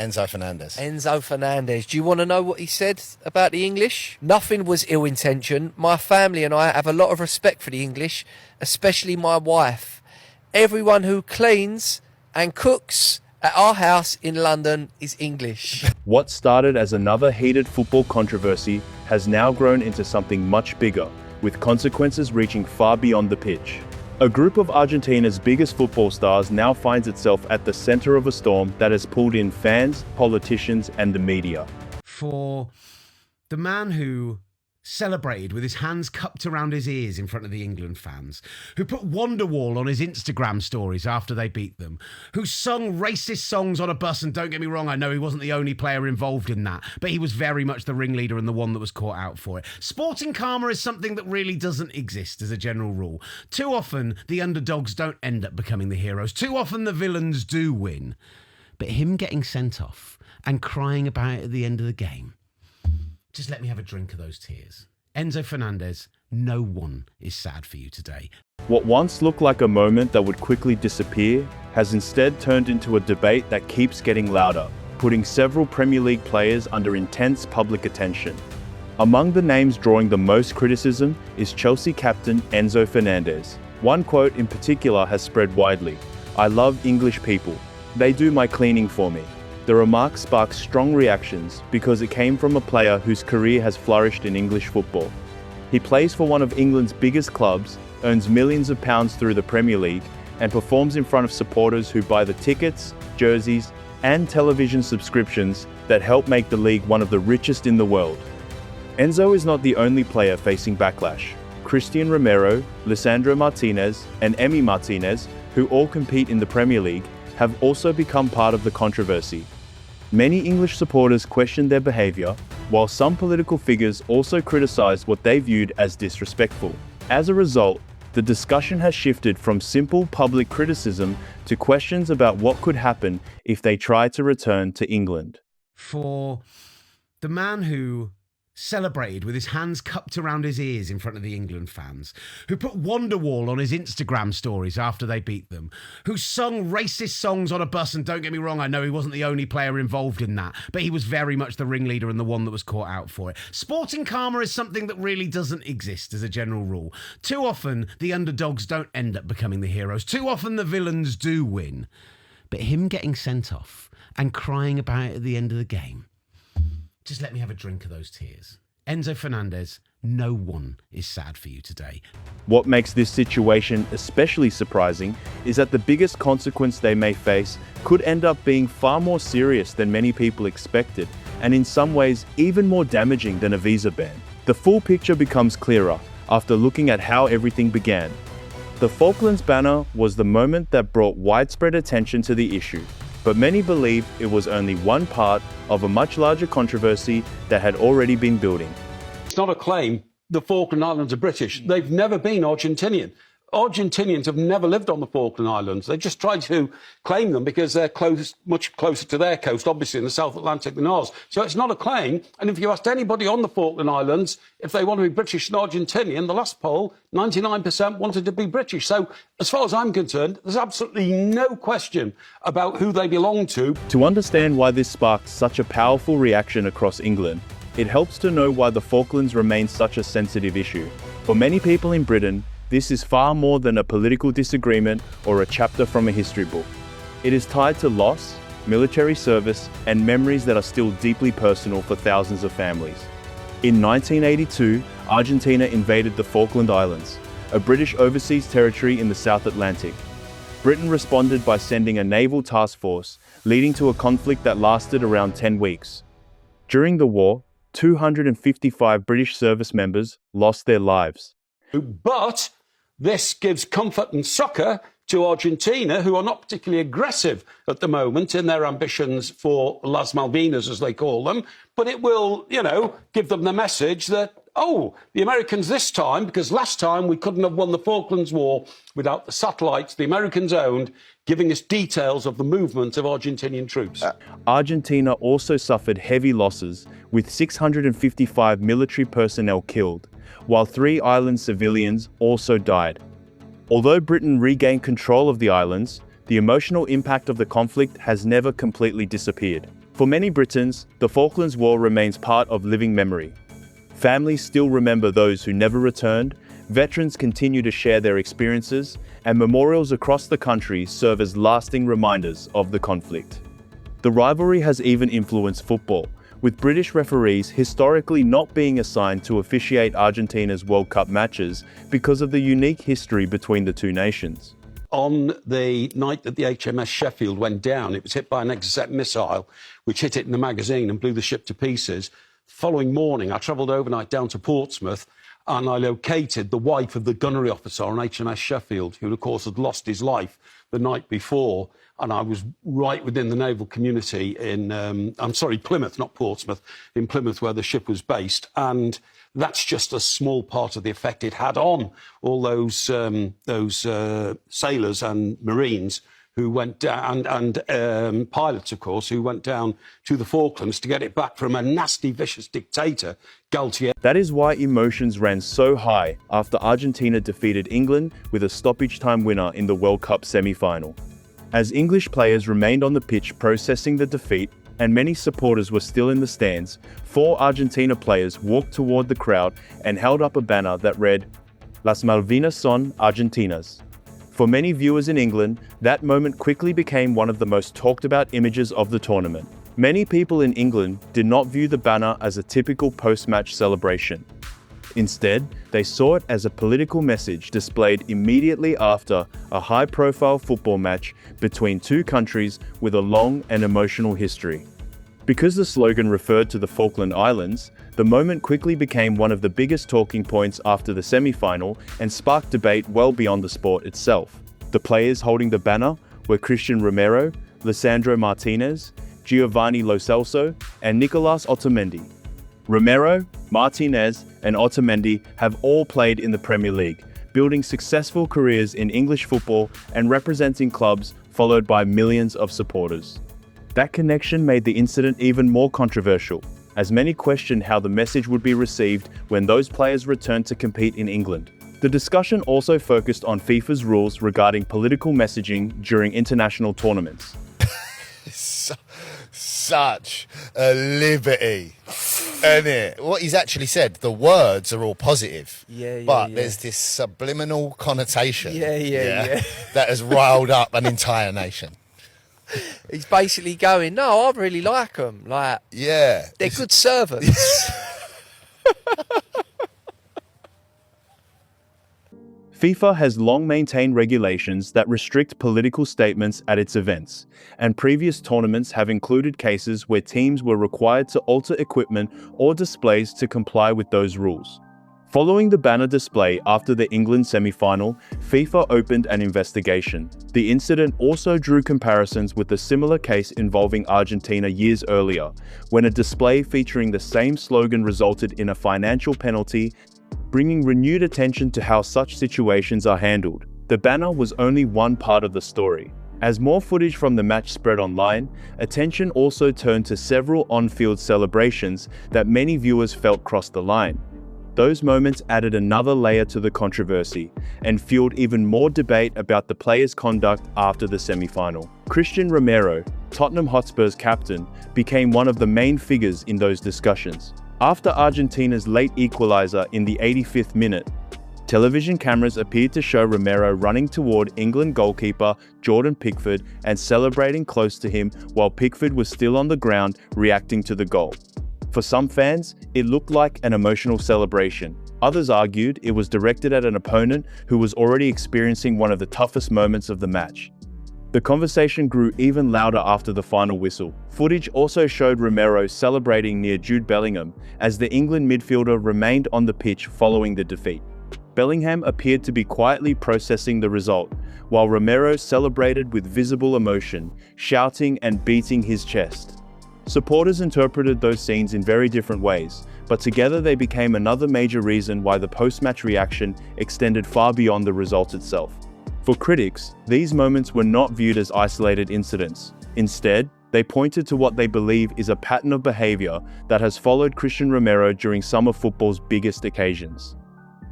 Enzo Fernandez. Enzo Fernandez. Do you want to know what he said about the English? Nothing was ill-intentioned. My family and I have a lot of respect for the English, especially my wife. Everyone who cleans and cooks at our house in London is English. What started as another heated football controversy has now grown into something much bigger, with consequences reaching far beyond the pitch. A group of Argentina's biggest football stars now finds itself at the center of a storm that has pulled in fans, politicians, and the media. For the man who celebrated with his hands cupped around his ears in front of the England fans, who put Wonderwall on his Instagram stories after they beat them, who sung racist songs on a bus, and don't get me wrong, I know he wasn't the only player involved in that, but he was very much the ringleader and the one that was caught out for it. Sporting karma is something that really doesn't exist as a general rule. Too often, the underdogs don't end up becoming the heroes. Too often, the villains do win. But him getting sent off and crying about it at the end of the game, just let me have a drink of those tears. Enzo Fernandez, no one is sad for you today. What once looked like a moment that would quickly disappear has instead turned into a debate that keeps getting louder, putting several Premier League players under intense public attention. Among the names drawing the most criticism is Chelsea captain Enzo Fernandez. One quote in particular has spread widely: "I love English people. They do my cleaning for me." The remark sparked strong reactions because it came from a player whose career has flourished in English football. He plays for one of England's biggest clubs, earns millions of pounds through the Premier League, and performs in front of supporters who buy the tickets, jerseys, and television subscriptions that help make the league one of the richest in the world. Enzo is not the only player facing backlash. Christian Romero, Lisandro Martinez, and Emi Martinez, who all compete in the Premier League, have also become part of the controversy. Many English supporters questioned their behaviour, while some political figures also criticised what they viewed as disrespectful. As a result, the discussion has shifted from simple public criticism to questions about what could happen if they tried to return to England. For the man who celebrated with his hands cupped around his ears in front of the England fans, who put Wonderwall on his Instagram stories after they beat them, who sung racist songs on a bus, and don't get me wrong, I know he wasn't the only player involved in that, but he was very much the ringleader and the one that was caught out for it. Sporting karma is something that really doesn't exist as a general rule. Too often, the underdogs don't end up becoming the heroes. Too often, the villains do win. But him getting sent off and crying about it at the end of the game, just let me have a drink of those tears. Enzo Fernandez, no one is sad for you today. What makes this situation especially surprising is that the biggest consequence they may face could end up being far more serious than many people expected, and in some ways even more damaging than a visa ban. The full picture becomes clearer after looking at how everything began. The Falklands banner was the moment that brought widespread attention to the issue, but many believe it was only one part of a much larger controversy that had already been building. It's not a claim the Falkland Islands are British. They've never been Argentinian. Argentinians have never lived on the Falkland Islands. They just try to claim them because they're close, much closer to their coast, obviously in the South Atlantic than ours. So it's not a claim. And if you asked anybody on the Falkland Islands if they want to be British and Argentinian, the last poll, 99% wanted to be British. So as far as I'm concerned, there's absolutely no question about who they belong to. To understand why this sparked such a powerful reaction across England, it helps to know why the Falklands remain such a sensitive issue. For many people in Britain, this is far more than a political disagreement or a chapter from a history book. It is tied to loss, military service, and memories that are still deeply personal for thousands of families. In 1982, Argentina invaded the Falkland Islands, a British overseas territory in the South Atlantic. Britain responded by sending a naval task force, leading to a conflict that lasted around 10 weeks. During the war, 255 British service members lost their lives. But this gives comfort and succour to Argentina, who are not particularly aggressive at the moment in their ambitions for Las Malvinas, as they call them. But it will, give them the message that, the Americans this time, because last time we couldn't have won the Falklands War without the satellites the Americans owned, giving us details of the movement of Argentinian troops. Argentina also suffered heavy losses, with 655 military personnel killed, while 3 island civilians also died. Although Britain regained control of the islands, the emotional impact of the conflict has never completely disappeared. For many Britons, the Falklands War remains part of living memory. Families still remember those who never returned, veterans continue to share their experiences, and memorials across the country serve as lasting reminders of the conflict. The rivalry has even influenced football, with British referees historically not being assigned to officiate Argentina's World Cup matches because of the unique history between the two nations. On the night that the HMS Sheffield went down, it was hit by an Exocet missile, which hit it in the magazine and blew the ship to pieces. Following morning, I travelled overnight down to Portsmouth and I located the wife of the gunnery officer on HMS Sheffield, who, of course, had lost his life the night before. And I was right within the naval community in, Plymouth, not Portsmouth, in Plymouth, where the ship was based. And that's just a small part of the effect it had on all those sailors and Marines who went down, and pilots, of course, who went down to the Falklands to get it back from a nasty, vicious dictator, Galtier. That is why emotions ran so high after Argentina defeated England with a stoppage-time winner in the World Cup semi-final. As English players remained on the pitch processing the defeat, and many supporters were still in the stands, 4 Argentina players walked toward the crowd and held up a banner that read, "Las Malvinas son Argentinas." For many viewers in England, that moment quickly became one of the most talked about images of the tournament. Many people in England did not view the banner as a typical post-match celebration. Instead, they saw it as a political message displayed immediately after a high-profile football match between two countries with a long and emotional history. Because the slogan referred to the Falkland Islands, the moment quickly became one of the biggest talking points after the semi-final and sparked debate well beyond the sport itself. The players holding the banner were Christian Romero, Lisandro Martinez, Giovanni Lo Celso, and Nicolas Otamendi. Romero, Martinez, and Otamendi have all played in the Premier League, building successful careers in English football and representing clubs followed by millions of supporters. That connection made the incident even more controversial, as many questioned how the message would be received when those players returned to compete in England. The discussion also focused on FIFA's rules regarding political messaging during international tournaments. Such a liberty, isn't it? What he's actually said, the words are all positive, but there's this subliminal connotation that has riled up an entire nation. He's basically going, no, I really like them. Like, they're good servants. FIFA has long maintained regulations that restrict political statements at its events, and previous tournaments have included cases where teams were required to alter equipment or displays to comply with those rules. Following the banner display after the England semi-final, FIFA opened an investigation. The incident also drew comparisons with a similar case involving Argentina years earlier, when a display featuring the same slogan resulted in a financial penalty, bringing renewed attention to how such situations are handled. The banner was only one part of the story. As more footage from the match spread online, attention also turned to several on-field celebrations that many viewers felt crossed the line. Those moments added another layer to the controversy and fueled even more debate about the players' conduct after the semi-final. Christian Romero, Tottenham Hotspur's captain, became one of the main figures in those discussions. After Argentina's late equalizer in the 85th minute, television cameras appeared to show Romero running toward England goalkeeper Jordan Pickford and celebrating close to him while Pickford was still on the ground reacting to the goal. For some fans, it looked like an emotional celebration. Others argued it was directed at an opponent who was already experiencing one of the toughest moments of the match. The conversation grew even louder after the final whistle. Footage also showed Romero celebrating near Jude Bellingham as the England midfielder remained on the pitch following the defeat. Bellingham appeared to be quietly processing the result, while Romero celebrated with visible emotion, shouting and beating his chest. Supporters interpreted those scenes in very different ways, but together they became another major reason why the post-match reaction extended far beyond the result itself. For critics, these moments were not viewed as isolated incidents. Instead, they pointed to what they believe is a pattern of behavior that has followed Christian Romero during some of football's biggest occasions.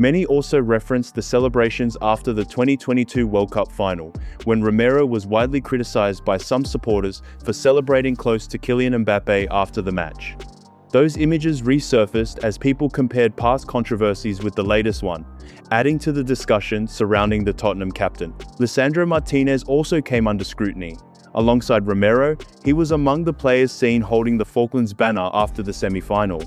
Many also referenced the celebrations after the 2022 World Cup final, when Romero was widely criticized by some supporters for celebrating close to Kylian Mbappe after the match. Those images resurfaced as people compared past controversies with the latest one, adding to the discussion surrounding the Tottenham captain. Lisandro Martinez also came under scrutiny. Alongside Romero, he was among the players seen holding the Falklands banner after the semi-final.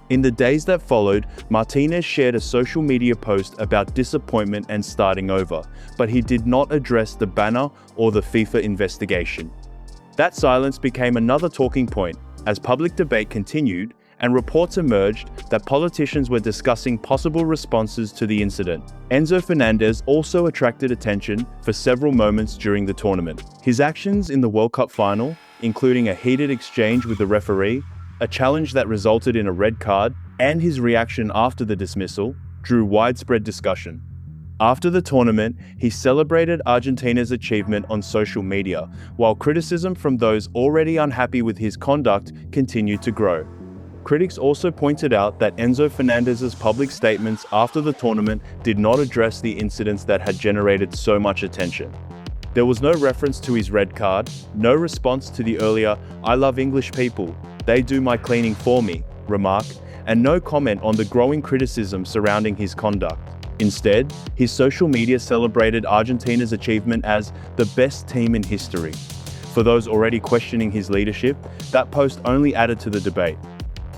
In the days that followed, Martinez shared a social media post about disappointment and starting over, but he did not address the banner or the FIFA investigation. That silence became another talking point as public debate continued and reports emerged that politicians were discussing possible responses to the incident. Enzo Fernandez also attracted attention for several moments during the tournament. His actions in the World Cup final, including a heated exchange with the referee, a challenge that resulted in a red card, and his reaction after the dismissal, drew widespread discussion. After the tournament, he celebrated Argentina's achievement on social media, while criticism from those already unhappy with his conduct continued to grow. Critics also pointed out that Enzo Fernandez's public statements after the tournament did not address the incidents that had generated so much attention. There was no reference to his red card, no response to the earlier "I love English people, they do my cleaning for me" remark, and no comment on the growing criticism surrounding his conduct. Instead, his social media celebrated Argentina's achievement as the best team in history. For those already questioning his leadership, that post only added to the debate.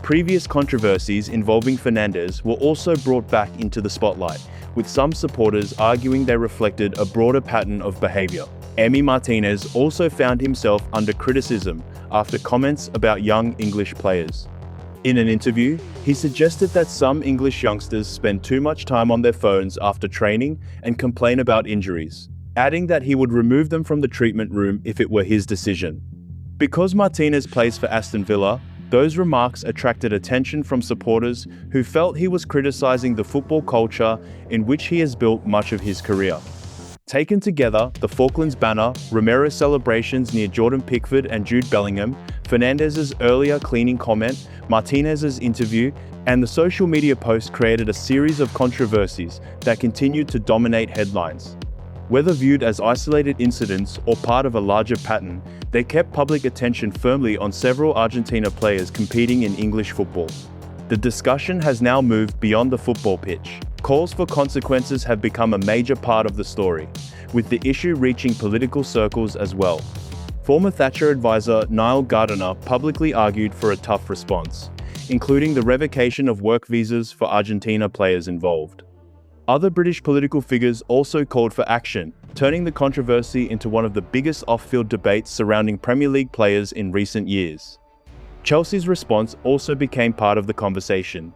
Previous controversies involving Fernandez were also brought back into the spotlight, with some supporters arguing they reflected a broader pattern of behavior. Emi Martinez also found himself under criticism after comments about young English players. In an interview, he suggested that some English youngsters spend too much time on their phones after training and complain about injuries, adding that he would remove them from the treatment room if it were his decision. Because Martinez plays for Aston Villa, those remarks attracted attention from supporters who felt he was criticizing the football culture in which he has built much of his career. Taken together, the Falklands banner, Romero's celebrations near Jordan Pickford and Jude Bellingham, Fernandez's earlier cleaning comment, Martinez's interview, and the social media post created a series of controversies that continued to dominate headlines. Whether viewed as isolated incidents or part of a larger pattern, they kept public attention firmly on several Argentina players competing in English football. The discussion has now moved beyond the football pitch. Calls for consequences have become a major part of the story, with the issue reaching political circles as well. Former Thatcher advisor Niall Gardiner publicly argued for a tough response, including the revocation of work visas for Argentina players involved. Other British political figures also called for action, turning the controversy into one of the biggest off-field debates surrounding Premier League players in recent years. Chelsea's response also became part of the conversation.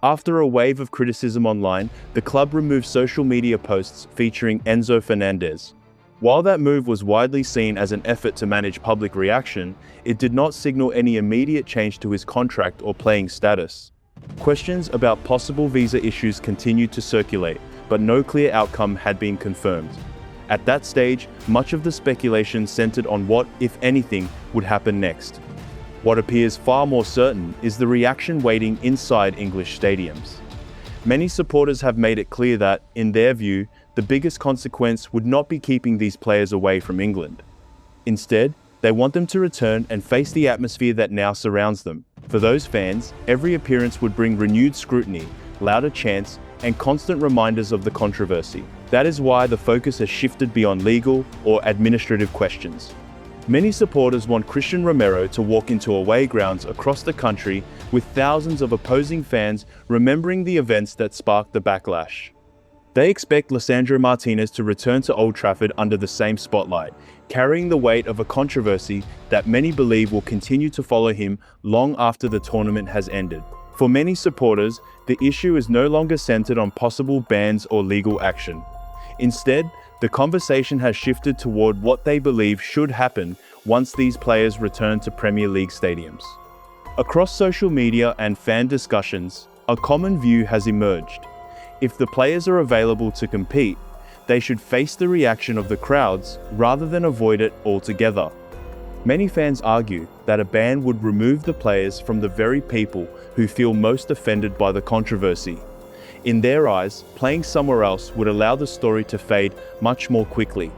After a wave of criticism online, the club removed social media posts featuring Enzo Fernandez. While that move was widely seen as an effort to manage public reaction, it did not signal any immediate change to his contract or playing status. Questions about possible visa issues continued to circulate, but no clear outcome had been confirmed. At that stage, much of the speculation centered on what, if anything, would happen next. What appears far more certain is the reaction waiting inside English stadiums. Many supporters have made it clear that, in their view, the biggest consequence would not be keeping these players away from England. Instead, they want them to return and face the atmosphere that now surrounds them. For those fans, every appearance would bring renewed scrutiny, louder chants, and constant reminders of the controversy. That is why the focus has shifted beyond legal or administrative questions. Many supporters want Cristian Romero to walk into away grounds across the country with thousands of opposing fans remembering the events that sparked the backlash. They expect Lisandro Martinez to return to Old Trafford under the same spotlight, carrying the weight of a controversy that many believe will continue to follow him long after the tournament has ended. For many supporters, the issue is no longer centered on possible bans or legal action. Instead, the conversation has shifted toward what they believe should happen once these players return to Premier League stadiums. Across social media and fan discussions, a common view has emerged. If the players are available to compete, they should face the reaction of the crowds rather than avoid it altogether. Many fans argue that a ban would remove the players from the very people who feel most offended by the controversy. In their eyes, playing somewhere else would allow the story to fade much more quickly.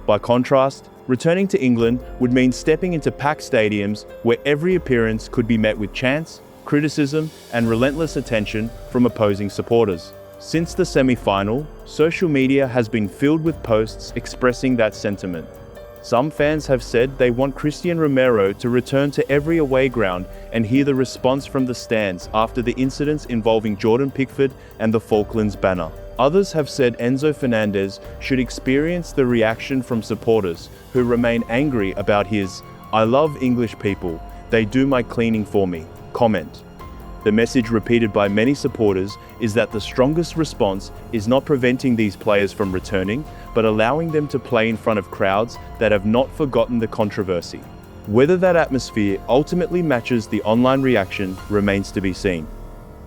By contrast, returning to England would mean stepping into packed stadiums where every appearance could be met with chants, criticism, and relentless attention from opposing supporters. Since the semi-final, social media has been filled with posts expressing that sentiment. Some fans have said they want Cristian Romero to return to every away ground and hear the response from the stands after the incidents involving Jordan Pickford and the Falklands banner. Others have said Enzo Fernandez should experience the reaction from supporters who remain angry about his "I love English people, they do my cleaning for me" comment. The message repeated by many supporters is that the strongest response is not preventing these players from returning, but allowing them to play in front of crowds that have not forgotten the controversy. Whether that atmosphere ultimately matches the online reaction remains to be seen.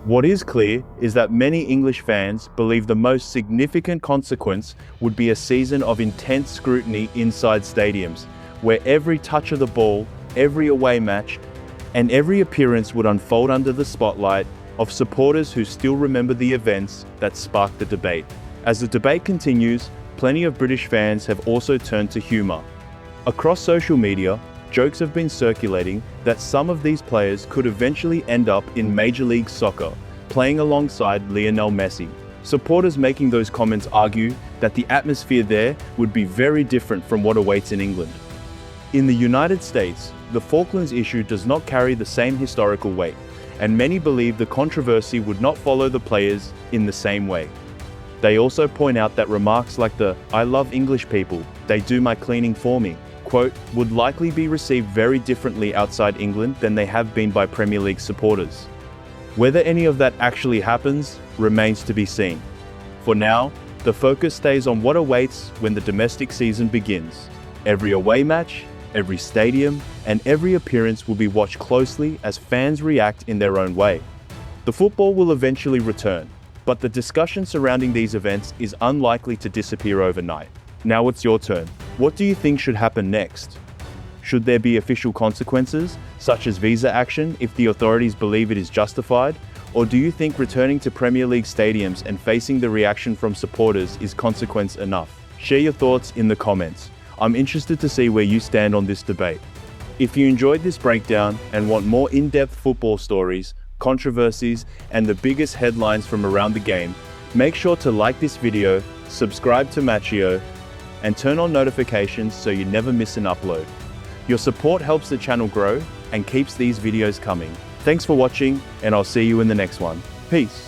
What is clear is that many English fans believe the most significant consequence would be a season of intense scrutiny inside stadiums, where every touch of the ball, every away match, and every appearance would unfold under the spotlight of supporters who still remember the events that sparked the debate. As the debate continues, plenty of British fans have also turned to humour. Across social media, jokes have been circulating that some of these players could eventually end up in Major League Soccer, playing alongside Lionel Messi. Supporters making those comments argue that the atmosphere there would be very different from what awaits in England. In the United States, the Falklands issue does not carry the same historical weight, and many believe the controversy would not follow the players in the same way. They also point out that remarks like the "I love English people, they do my cleaning for me" quote would likely be received very differently outside England than they have been by Premier League supporters. Whether any of that actually happens remains to be seen. For now, the focus stays on what awaits when the domestic season begins. Every away match, every stadium, and every appearance will be watched closely as fans react in their own way. The football will eventually return, but the discussion surrounding these events is unlikely to disappear overnight. Now it's your turn. What do you think should happen next? Should there be official consequences, such as visa action if the authorities believe it is justified? Or do you think returning to Premier League stadiums and facing the reaction from supporters is consequence enough? Share your thoughts in the comments. I'm interested to see where you stand on this debate. If you enjoyed this breakdown and want more in-depth football stories, controversies, and the biggest headlines from around the game, make sure to like this video, subscribe to Machio, and turn on notifications so you never miss an upload. Your support helps the channel grow and keeps these videos coming. Thanks for watching, and I'll see you in the next one. Peace.